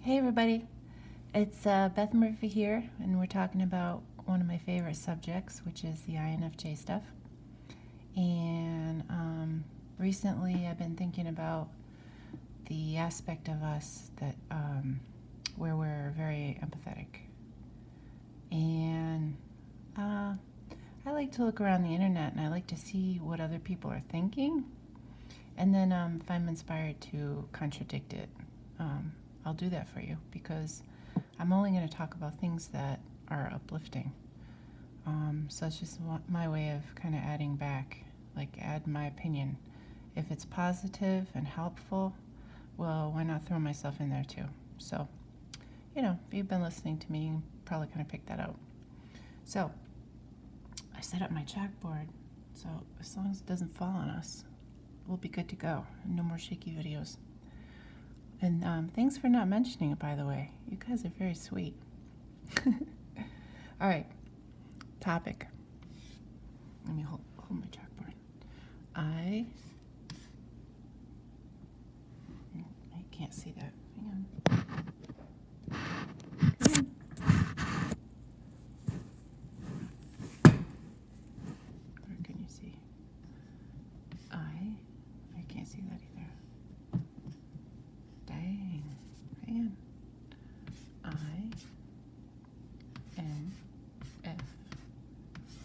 Hey everybody, it's Beth Murphy here, and we're talking about one of my favorite subjects, which is the INFJ stuff. And recently I've been thinking about the aspect of us that where we're very empathetic. And I like to look around the internet and I like to see what other people are thinking, and then if I'm inspired to contradict it, I'll do that for you, because I'm only going to talk about things that are uplifting. So it's just my way of kind of adding back, like add my opinion. If it's positive and helpful, well, why not throw myself in there too? So, if you've been listening to me, you can probably kind of pick that out. So, I set up my chalkboard, so as long as it doesn't fall on us, we'll be good to go. No more shaky videos. And thanks for not mentioning it, by the way. You guys are very sweet. All right, topic. Let me hold my chalkboard. I can't see that. Hang on. Where can you see? I can't see that either. Dang. Hang on.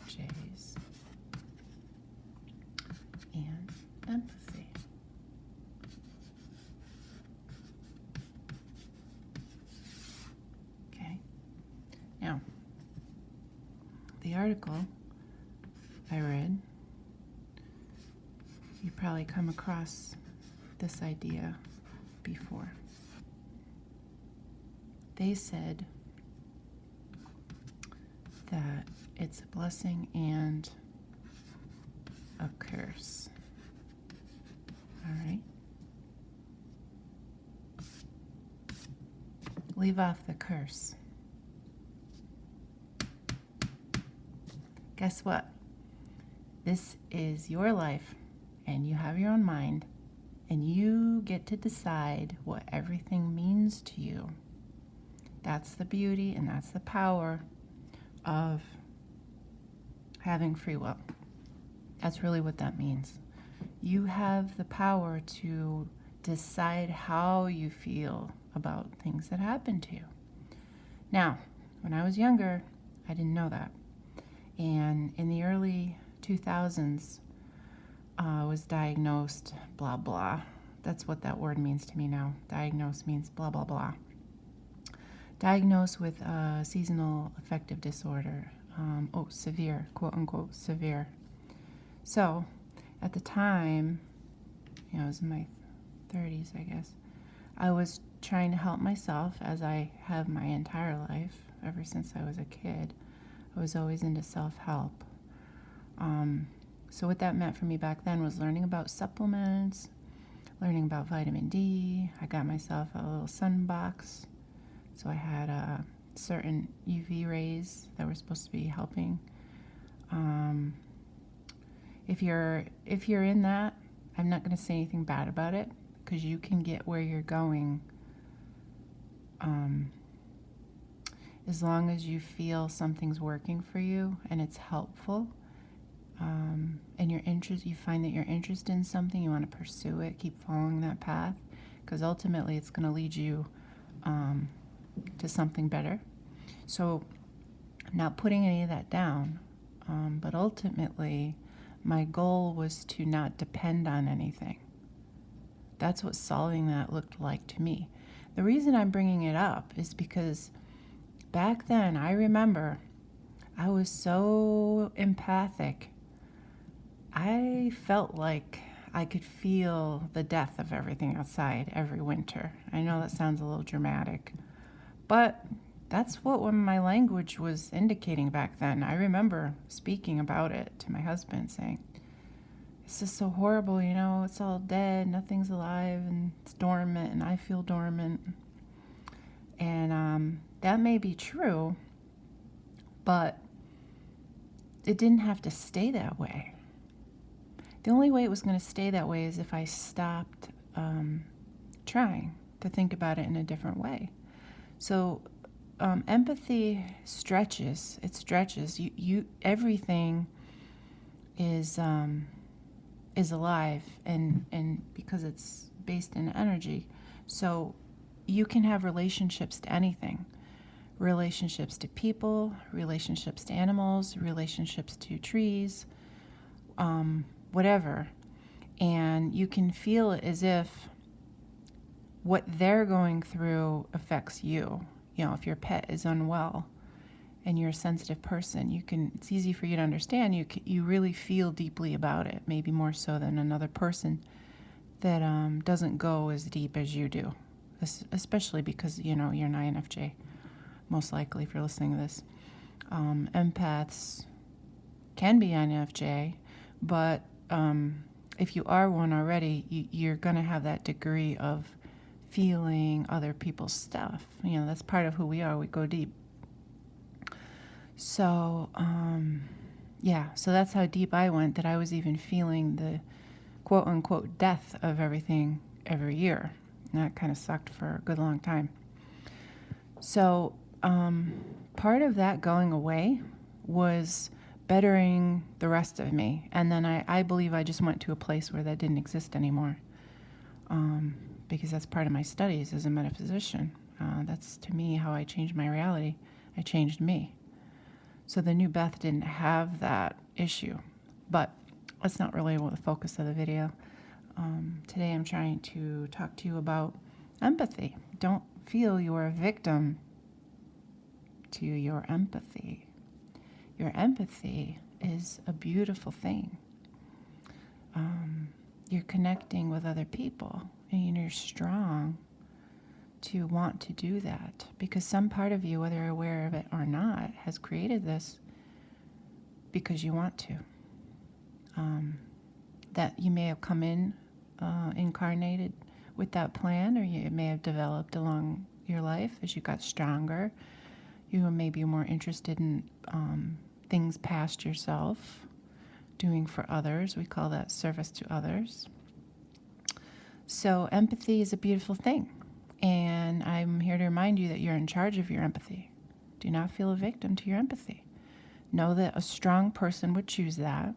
INFJs and empathy. Okay. Now, the article I read, you probably come across this idea before. They said that it's a blessing and a curse. All right? Leave off the curse. Guess what? This is your life, and you have your own mind, and you get to decide what everything means to you. That's the beauty and that's the power of having free will. That's really what that means. You have the power to decide how you feel about things that happen to you. Now, when I was younger, I didn't know that. And in the early 2000s, I was diagnosed, blah, blah. That's what that word means to me now. Diagnosed means blah, blah, blah. Diagnosed with seasonal affective disorder. Severe, quote unquote, severe. So, at the time, I was in my 30s, I guess, I was trying to help myself, as I have my entire life, ever since I was a kid. I was always into self-help. So what that meant for me back then was learning about supplements, learning about vitamin D. I got myself a little sun box. So I had certain UV rays that were supposed to be helping. If you're in that, I'm not going to say anything bad about it, because you can get where you're going as long as you feel something's working for you and it's helpful. And you find that you're interested in something, you want to pursue it, keep following that path, because ultimately it's going to lead you to something better. So I'm not putting any of that down, but ultimately my goal was to not depend on anything. That's what solving that looked like to me. The reason I'm bringing it up is because back then, I remember I was so empathic. I felt like I could feel the death of everything outside every winter. I know that sounds a little dramatic, but that's what my language was indicating back then. I remember speaking about it to my husband, saying, "This is so horrible, it's all dead, nothing's alive, and it's dormant, and I feel dormant." And that may be true, but it didn't have to stay that way. The only way it was going to stay that way is if I stopped trying to think about it in a different way. So empathy stretches. It stretches. You everything is alive, and because it's based in energy. So you can have relationships to anything. Relationships to people, relationships to animals, relationships to trees, whatever. And you can feel it as if what they're going through affects you. You know, if your pet is unwell and you're a sensitive person, it's easy for you to understand. You really feel deeply about it, maybe more so than another person that doesn't go as deep as you do, especially because, you're an INFJ, most likely, if you're listening to this. Empaths can be INFJ, but if you are one already, you're going to have that degree of feeling other people's stuff. That's part of who we are. We go deep. So, so that's how deep I went, that I was even feeling the quote-unquote death of everything every year. And that kind of sucked for a good long time. So part of that going away was bettering the rest of me. And then I believe I just went to a place where that didn't exist anymore, because that's part of my studies as a metaphysician. That's, to me, how I changed my reality. I changed me. So the new Beth didn't have that issue. But that's not really the focus of the video. Today I'm trying to talk to you about empathy. Don't feel you're a victim to your empathy. Your empathy is a beautiful thing. You're connecting with other people, and you're strong to want to do that, because some part of you, whether you're aware of it or not, has created this because you want to. That you may have come in incarnated with that plan, or you may have developed along your life as you got stronger. You may be more interested in things past yourself, doing for others. We call that service to others. So empathy is a beautiful thing. And I'm here to remind you that you're in charge of your empathy. Do not feel a victim to your empathy. Know that a strong person would choose that.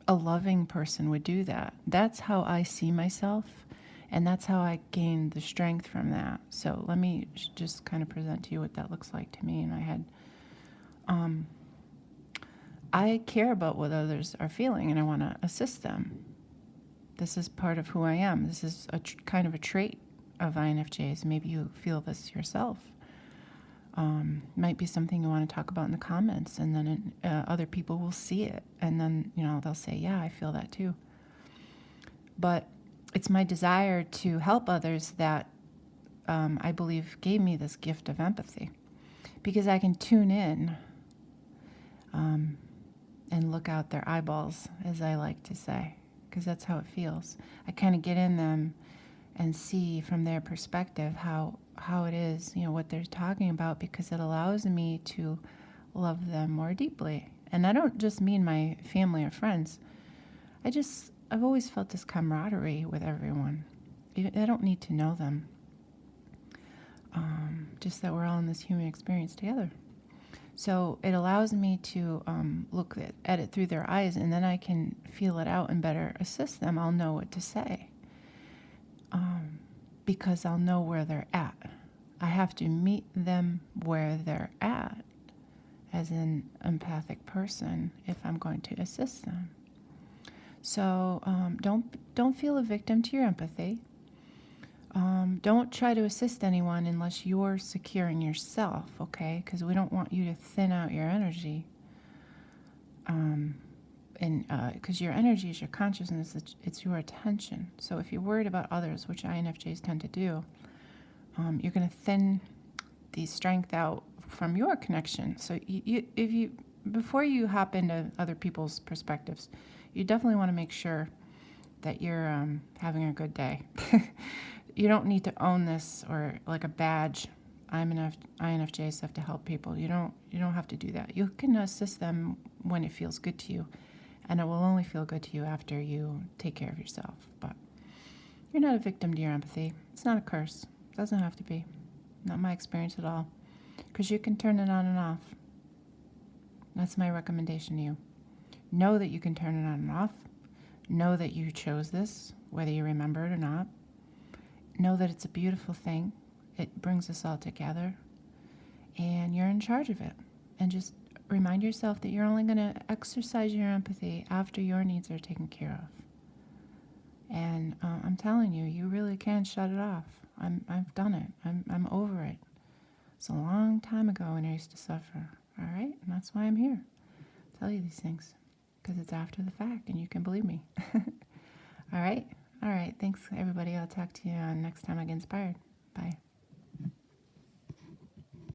A loving person would do that. That's how I see myself, and that's how I gained the strength from that. So let me just kind of present to you what that looks like to me in my head. I care about what others are feeling, and I want to assist them. This is part of who I am. This is kind of a trait of INFJs. Maybe you feel this yourself. Might be something you want to talk about in the comments, and then other people will see it, and then they'll say, yeah, I feel that too. But it's my desire to help others that I believe gave me this gift of empathy, because I can tune in and look out their eyeballs, as I like to say, because that's how it feels. I kind of get in them and see from their perspective how it is, what they're talking about, because it allows me to love them more deeply. And I don't just mean my family or friends. I've always felt this camaraderie with everyone. I don't need to know them. Just that we're all in this human experience together. So it allows me to look at it through their eyes, and then I can feel it out and better assist them. I'll know what to say. Because I'll know where they're at. I have to meet them where they're at as an empathic person if I'm going to assist them. So don't feel a victim to your empathy. Don't try to assist anyone unless you're secure in yourself, okay? Because we don't want you to thin out your energy. Because your energy is your consciousness, it's your attention. So if you're worried about others, which INFJs tend to do, you're going to thin the strength out from your connection. So before you hop into other people's perspectives, you definitely want to make sure that you're having a good day. You don't need to own this or like a badge. I'm an INFJ, so I have to help people. You don't have to do that. You can assist them when it feels good to you. And it will only feel good to you after you take care of yourself. But you're not a victim to your empathy. It's not a curse. Doesn't have to be. Not my experience at all. Because you can turn it on and off. That's my recommendation to you. Know that you can turn it on and off. Know that you chose this, whether you remember it or not. Know that it's a beautiful thing. It brings us all together. And you're in charge of it. And just remind yourself that you're only going to exercise your empathy after your needs are taken care of. And I'm telling you, you really can shut it off. I've done it. I'm over it. It's a long time ago when I used to suffer. All right? And that's why I'm here. Tell you these things. Because it's after the fact, and you can believe me. All right? All right. Thanks, everybody. I'll talk to you next time I get inspired. Bye.